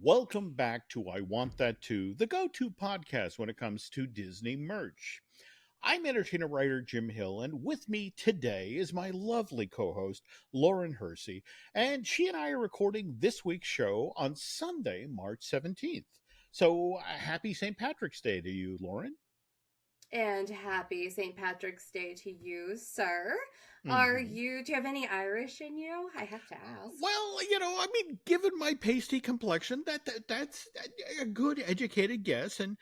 Welcome back to I Want That Too, the go to podcast when it comes to Disney merch. I'm entertainer writer Jim Hill, and with me today is my lovely co host, Lauren Hersey, and she and I are recording this week's show on Sunday, March 17th. So, happy St. Patrick's Day to you, Lauren. And happy St. Patrick's Day to you, sir. Hmm. Do you have any Irish in you? I have to ask. Well, given my pasty complexion, that's a good educated guess. And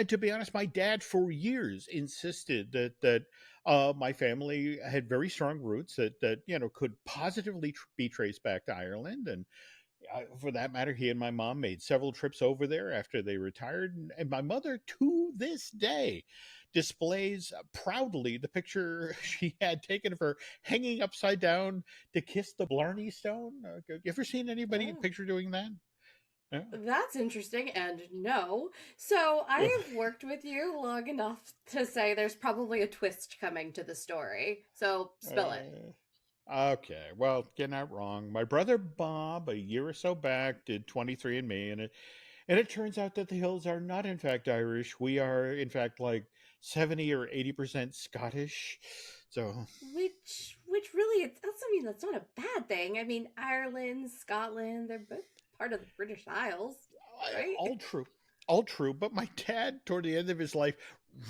to be honest, my dad for years insisted that my family had very strong roots that could positively be traced back to Ireland. And for that matter, he and my mom made several trips over there after they retired. And my mother, to this day, displays proudly the picture she had taken of her hanging upside down to kiss the Blarney Stone. You ever seen anybody Oh, picture doing that? Yeah. that's interesting. And no. So I have worked with you long enough to say there's probably a twist coming to the story. So spill it. Okay, well, you're not wrong. My brother Bob, a year or so back, did 23andMe, and it turns out that the Hills are not, in fact, Irish. We are, in fact, like 70 or 80% Scottish. So, Which really, that's not a bad thing. I mean, Ireland, Scotland, they're both part of the British Isles, right? all true. All true. But my dad, toward the end of his life,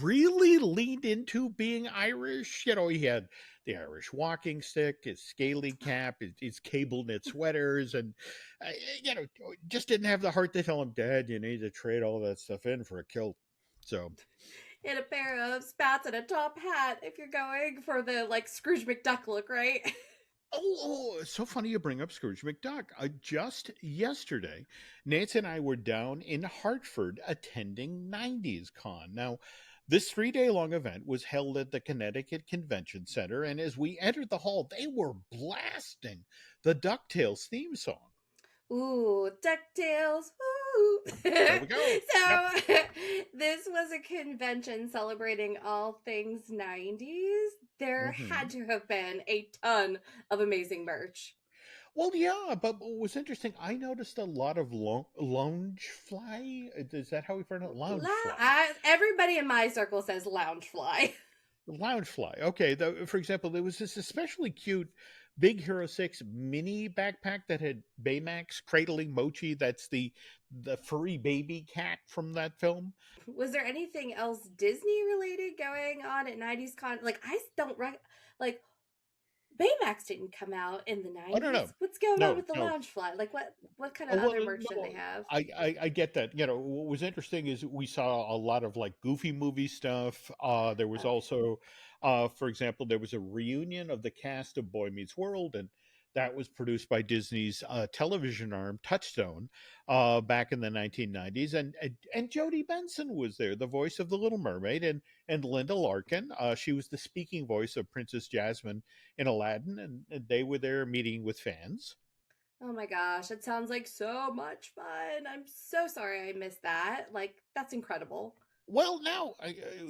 really leaned into being Irish. He had the Irish walking stick, his scaly cap, his cable knit sweaters, and, uh, you know, just didn't have the heart to tell him, Dad, you need to trade all that stuff in for a kilt. So, And a pair of spats and a top hat if you're going for the like Scrooge McDuck look, right? it's so funny you bring up Scrooge McDuck. Just yesterday, Nancy and I were down in Hartford attending 90s Con. Now, this 3 day long event was held at the Connecticut Convention Center, and as we entered the hall, they were blasting the DuckTales theme song. Ooh, DuckTales. Ooh. There we go. Yep. So, this was a convention celebrating all things 90s. There Hmm. had to have been a ton of amazing merch. Well, yeah, but what was interesting, I noticed a lot of lounge fly. Is that how we pronounce it? Lounge fly. Everybody in my circle says Loungefly. Loungefly. Okay, for example, there was this especially cute Big Hero 6 mini backpack that had Baymax cradling Mochi. That's the furry baby cat from that film. Was there anything else Disney related going on at 90s Con? Like, I don't, like, Baymax didn't come out in the Oh, no, 90s. no. What's going on No, with the no. Loungefly? Like, what kind Oh, of well, other merch did they no, have? I get that. What was interesting is we saw a lot of like Goofy movie stuff. There was Okay. also, for example, there was a reunion of the cast of Boy Meets World, and that was produced by Disney's television arm, Touchstone, back in the 1990s. And Jodie Benson was there, the voice of the Little Mermaid, and Linda Larkin. She was the speaking voice of Princess Jasmine in Aladdin, and they were there meeting with fans. Oh my gosh, it sounds like so much fun. I'm so sorry I missed that. Like, that's incredible. Well, now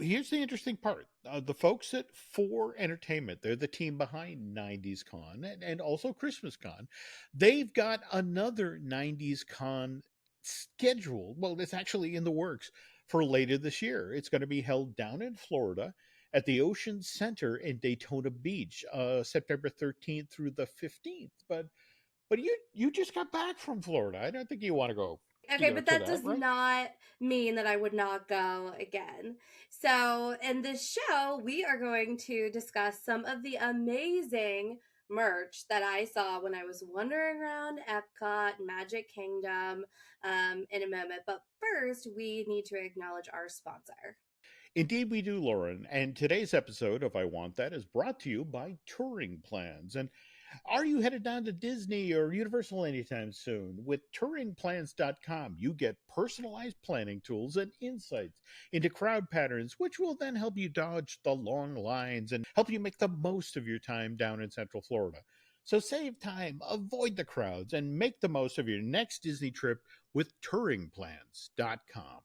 here's the interesting part. The folks at Four Entertainment, they're the team behind 90s Con and also Christmas Con. They've got another 90s Con scheduled. Well, it's actually in the works for later this year. It's going to be held down in Florida at the Ocean Center in Daytona Beach, September 13th through the 15th. But you just got back from Florida. I don't think you want to go, Okay, but to that that, does right? not mean that I would not go again. So, in this show, we are going to discuss some of the amazing merch that I saw when I was wandering around Epcot, Magic Kingdom, in a moment. But first, we need to acknowledge our sponsor. Indeed, we do, Lauren. And today's episode of I Want That is brought to you by Touring Plans. And are you headed down to Disney or Universal anytime soon? With touringplans.com, you get personalized planning tools and insights into crowd patterns, which will then help you dodge the long lines and help you make the most of your time down in Central Florida. So save time, avoid the crowds, and make the most of your next Disney trip with touringplans.com.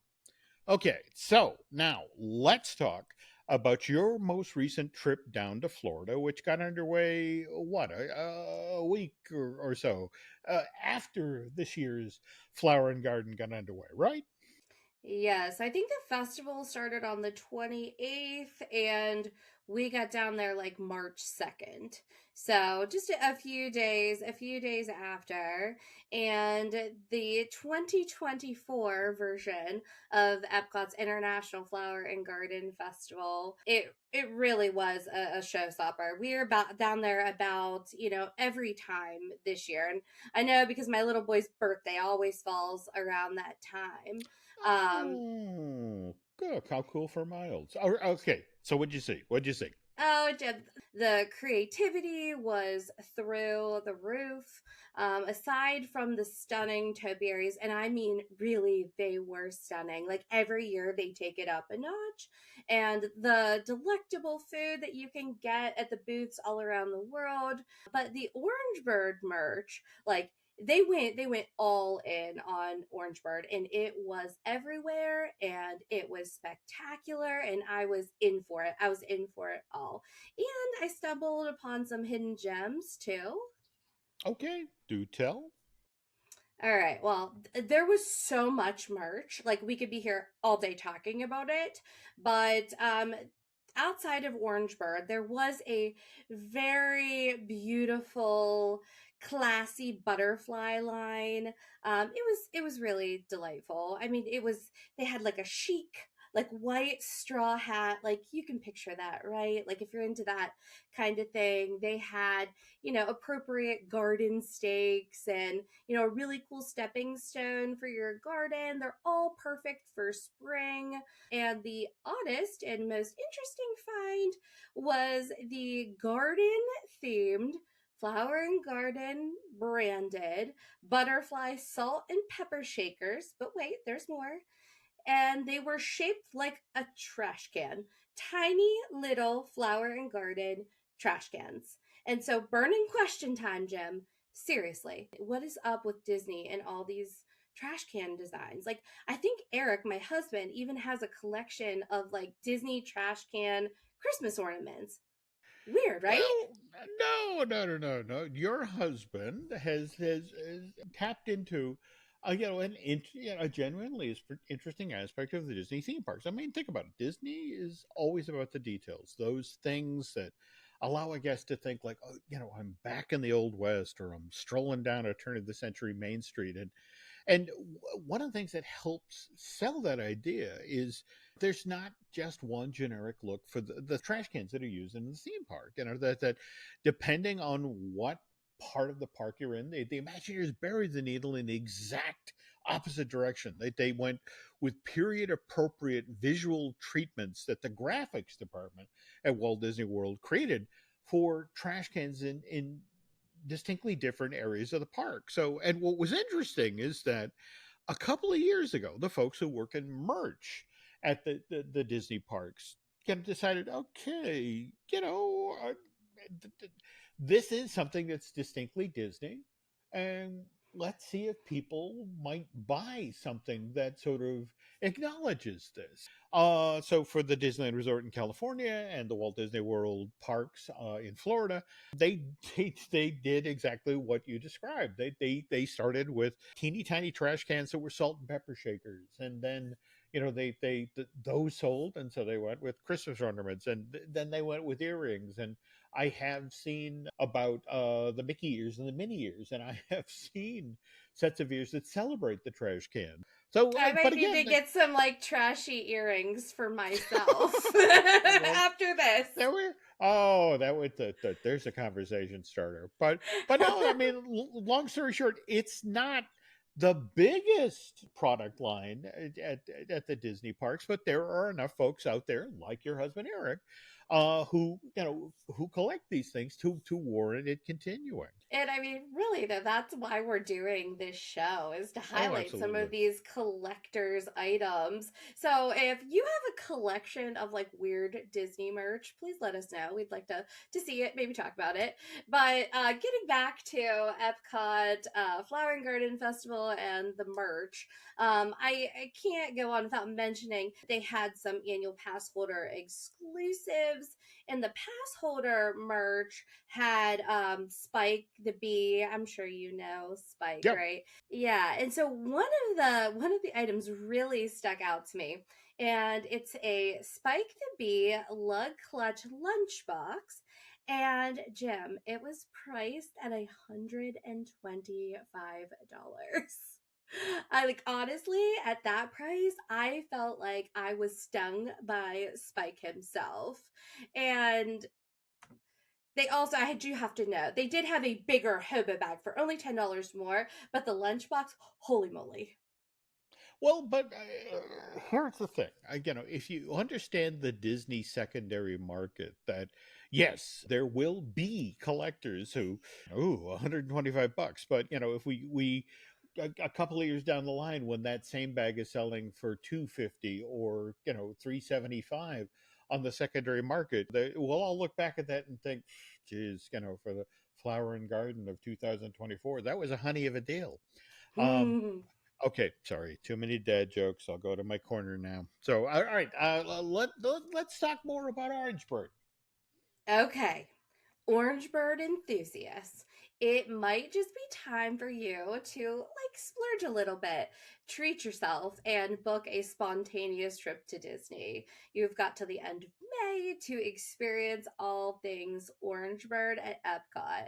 Okay, so now let's talk about your most recent trip down to Florida, which got underway, what, a week or so after this year's Flower and Garden got underway, right? Yes, I think the festival started on the 28th and we got down there like March 2nd. So just a few days after. And the 2024 version of Epcot's International Flower and Garden Festival, it really was a showstopper. We were about down there about, every time this year. And I know because my little boy's birthday always falls around that time. Um, Oh, good. How cool for miles. Okay, so what'd you see? What'd you see? oh, the creativity was through the roof. Aside from the stunning topiaries, and I mean, really, they were stunning. Like every year, they take it up a notch. And the delectable food that you can get at the booths all around the world. But the Orange Bird merch, like they went all in on Orangebird and it was everywhere and it was spectacular and I was in for it. I was in for it all. And I stumbled upon some hidden gems too. Okay, do tell. All right. Well, there was so much merch. Like we could be here all day talking about it, but outside of Orangebird, there was a very beautiful classy butterfly line. It was really delightful. I mean, it was they had like a chic like white straw hat, like you can picture that, right? Like if you're into that kind of thing, they had, appropriate garden stakes and a really cool stepping stone for your garden. They're all perfect for spring. And the oddest and most interesting find was the garden themed Flower and Garden branded butterfly salt and pepper shakers. But wait, there's more, and they were shaped like a trash can. Tiny little Flower and Garden trash cans. And so, burning question time, Jim. Seriously, what is up with Disney and all these trash can designs? Like, I think Eric, my husband, even has a collection of like Disney trash can Christmas ornaments. Weird, right? Well, no. Your husband has tapped into, a genuinely interesting aspect of the Disney theme parks. I mean, think about it. Disney is always about the details, those things that allow a guest to think like, oh, I'm back in the old west, or I'm strolling down a turn of the century Main Street, and one of the things that helps sell that idea is there's not just one generic look for the trash cans that are used in the theme park. That depending on what part of the park you're in, the Imagineers buried the needle in the exact opposite direction. They went with period appropriate visual treatments that the graphics department at Walt Disney World created for trash cans in distinctly different areas of the park. So, and what was interesting is that a couple of years ago, the folks who work in merch at the Disney parks kind of decided, okay, this is something that's distinctly Disney, and let's see if people might buy something that sort of acknowledges this. So for the Disneyland Resort in California and the Walt Disney World parks in Florida, they did exactly what you described. They started with teeny tiny trash cans that were salt and pepper shakers, and then those sold, and so they went with Christmas ornaments, and then they went with earrings. And I have seen about the Mickey ears and the Minnie ears, and I have seen sets of ears that celebrate the trash can. So, I but might need to again, get some like trashy earrings for myself well, after this. there were. Oh, that was there's a conversation starter. But no, I mean, long story short, it's not the biggest product line at the Disney parks, but there are enough folks out there, like your husband Eric, who collect these things to warrant it continuing. And I mean, really, though, that's why we're doing this show is to Oh, highlight some of absolutely. these collector's items. So if you have a collection of like weird Disney merch, please let us know. We'd like to see it, maybe talk about it. But getting back to Epcot, Flower and Garden Festival, and the merch, I can't go on without mentioning they had some annual pass holder exclusives, and the pass holder merch had Spike the bee. I'm sure you know Spike, Yep. right? Yeah. And so one of the items really stuck out to me. And it's a Spike the Bee lug clutch lunchbox. And Jim, it was priced at $125. I like honestly at that price, I felt like I was stung by Spike himself. And they also, I do have to know, they did have a bigger hobo bag for only $10 more, but the lunchbox, holy moly. Well, but here's the thing. If you understand the Disney secondary market, that yes, there will be collectors who, oh, $125. But if we a couple of years down the line, when that same bag is selling for 250 or 375 on the secondary market, we'll all look back at that and think, geez, for the Flower and Garden of 2024, that was a honey of a deal. Um, Okay, sorry, too many dad jokes. I'll go to my corner now. So, all right, let's talk more about Orangeburg. Okay. Orange Bird enthusiasts, it might just be time for you to like splurge a little bit, treat yourself, and book a spontaneous trip to Disney. You've got till the end of May to experience all things Orange Bird at Epcot.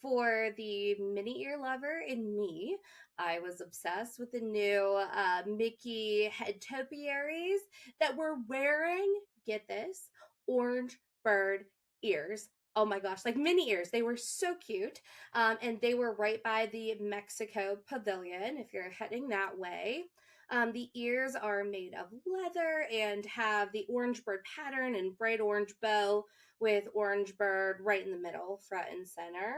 For the mini ear lover in me, I was obsessed with the new Mickey head topiaries that were wearing, get this, Orange Bird ears. Oh my gosh, like mini ears. They were so cute. And they were right by the Mexico Pavilion if you're heading that way. The ears are made of leather and have the orange bird pattern and bright orange bow with orange bird right in the middle, front and center.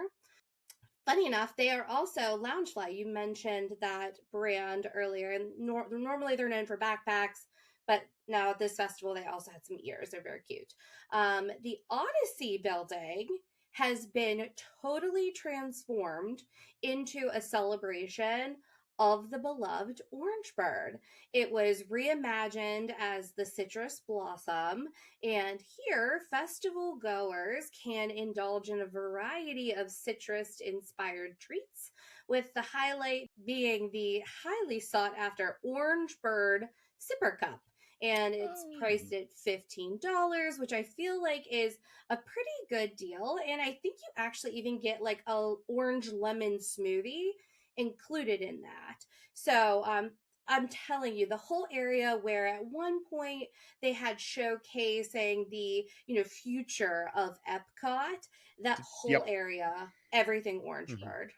Funny enough, they are also Loungefly. You mentioned that brand earlier, and normally they're known for backpacks, but now at this festival they also had some ears. They're very cute. The Odyssey building has been totally transformed into a celebration of the beloved orange bird. It was reimagined as the citrus blossom, and here, festival goers can indulge in a variety of citrus inspired treats, with the highlight being the highly sought after Orange Bird Sipper Cup. And it's priced Oh, at $15, which I feel like is a pretty good deal. And I think you actually even get like a orange lemon smoothie included in that. So I'm telling you, the whole area where at one point they had showcasing the future of Epcot, that whole yep. area, everything Orange Mhm. Bird.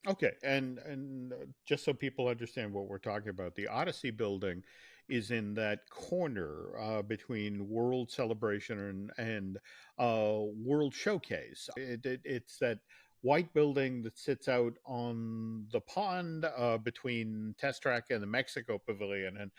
Okay, and just so people understand what we're talking about, the Odyssey building is in that corner between World Celebration and World Showcase. It's that white building that sits out on the pond between Test Track and the Mexico Pavilion. And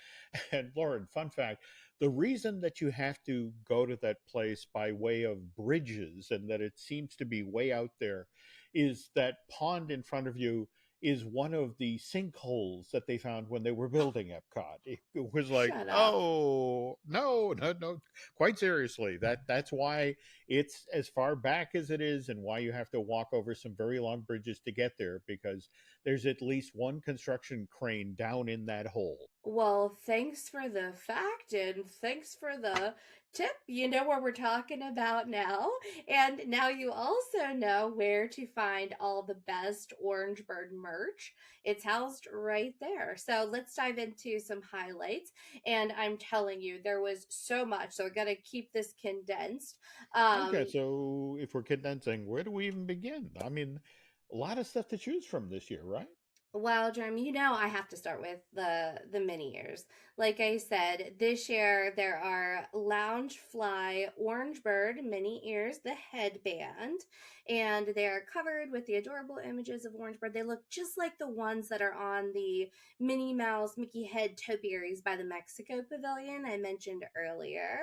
and Lauren, fun fact: the reason that you have to go to that place by way of bridges and that it seems to be way out there is that pond in front of you is one of the sinkholes that they found when they were building Epcot. It was like, Shut up. oh no, no, no, quite seriously. That's why it's as far back as it is, and why you have to walk over some very long bridges to get there, because there's at least one construction crane down in that hole. Well, thanks for the fact and thanks for the tip. You know what we're talking about now. And now you also know where to find all the best Orange Bird merch. It's housed right there. So let's dive into some highlights. And I'm telling you, there was so much. So I got to keep this condensed. Okay, Um, so if we're condensing, where do we even begin? I mean, a lot of stuff to choose from this year, right? Well, Jeremy, you know I have to start with the mini ears. Like I said, this year there are Lounge Fly Orange Bird Mini Ears, the headband, and they are covered with the adorable images of Orange Bird. They look just like the ones that are on the Minnie Mouse Mickey head topiaries by the Mexico Pavilion I mentioned earlier.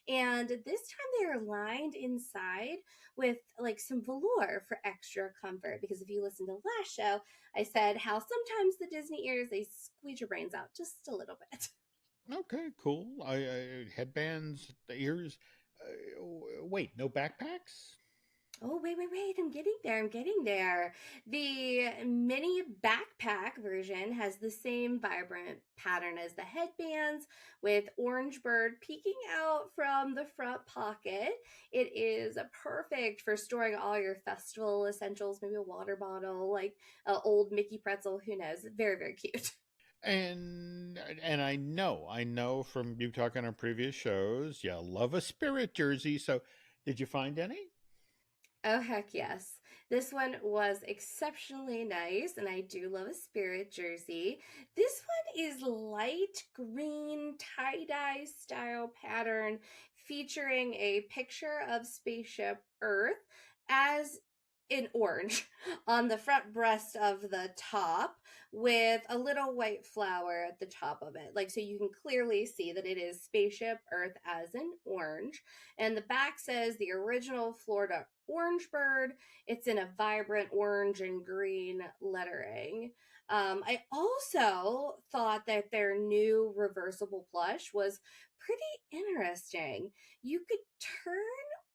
And this time they are lined inside with like some velour for extra comfort. Because if you listen to last show, I said how sometimes the Disney ears they squeeze your brains out just a little bit. Okay, cool. Headbands, the ears. Wait, no backpacks? Oh, wait. I'm getting there. I'm getting there. The mini backpack version has the same vibrant pattern as the headbands, with orange bird peeking out from the front pocket. It is perfect for storing all your festival essentials, maybe a water bottle, like an old Mickey pretzel, who knows. Very, very cute. And I know from you talking on previous shows, you love a Spirit jersey. So, did you find any? Oh, heck yes. This one was exceptionally nice, and I do love a Spirit jersey. This one is light green tie dye style pattern featuring a picture of Spaceship Earth as in orange on the front breast of the top with a little white flower at the top of it. Like, so you can clearly see that it is Spaceship Earth as in orange. And the back says the original Florida orange bird. It's in a vibrant orange and green lettering. I also thought that their new reversible plush was pretty interesting. You could turn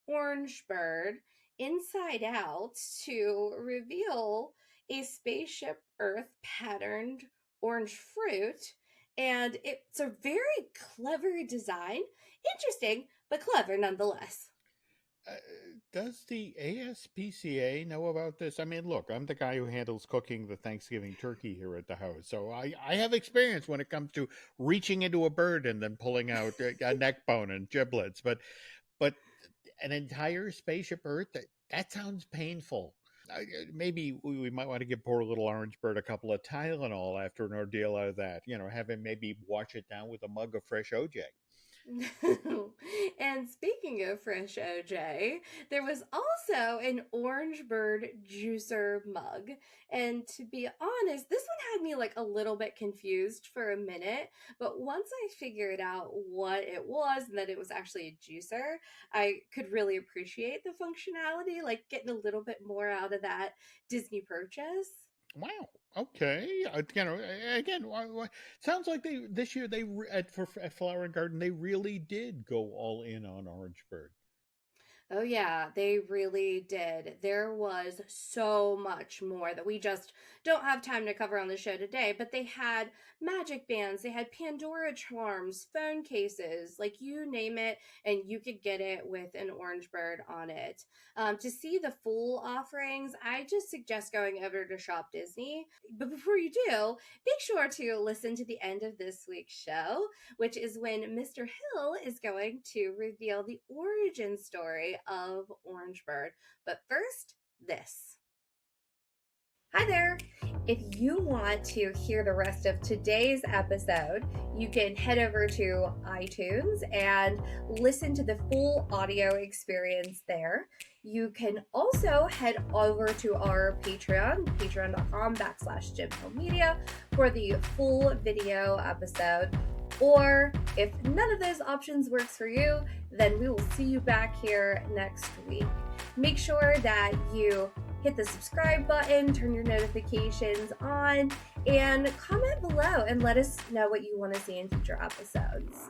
Orange Bird inside out to reveal a spaceship Earth patterned orange fruit. And it's a very clever design. Interesting, but clever nonetheless. Uh, does the ASPCA know about this? I mean, look, I'm the guy who handles cooking the Thanksgiving turkey here at the house, so I have experience when it comes to reaching into a bird and then pulling out a neck bone and giblets. But an entire spaceship Earth, that sounds painful. Maybe we might want to give poor little orange bird a couple of Tylenol after an ordeal out of that. Have him maybe wash it down with a mug of fresh OJ. And speaking of fresh OJ, there was also an Orange Bird juicer mug. And to be honest, this one had me like a little bit confused for a minute. But once I figured out what it was and that it was actually a juicer, I could really appreciate the functionality, like getting a little bit more out of that Disney purchase. Wow. Okay. Again, sounds like they this year at Flower and Garden they really did go all in on Orange Bird. Oh, yeah, they really did. There was so much more that we just don't have time to cover on the show today, but they had magic bands, they had Pandora charms, phone cases, like you name it, and you could get it with an orange bird on it. To see the full offerings, I just suggest going over to Shop Disney. But before you do, be sure to listen to the end of this week's show, which is when Mr. Hill is going to reveal the origin story of Orange Bird. But first, this. Hi there! If you want to hear the rest of today's episode, you can head over to iTunes and listen to the full audio experience there. You can also head over to our Patreon, patreon.com/JimHillMedia, for the full video episode. Or if none of those options works for you, then we will see you back here next week. Make sure that you hit the subscribe button, turn your notifications on, and comment below and let us know what you want to see in future episodes.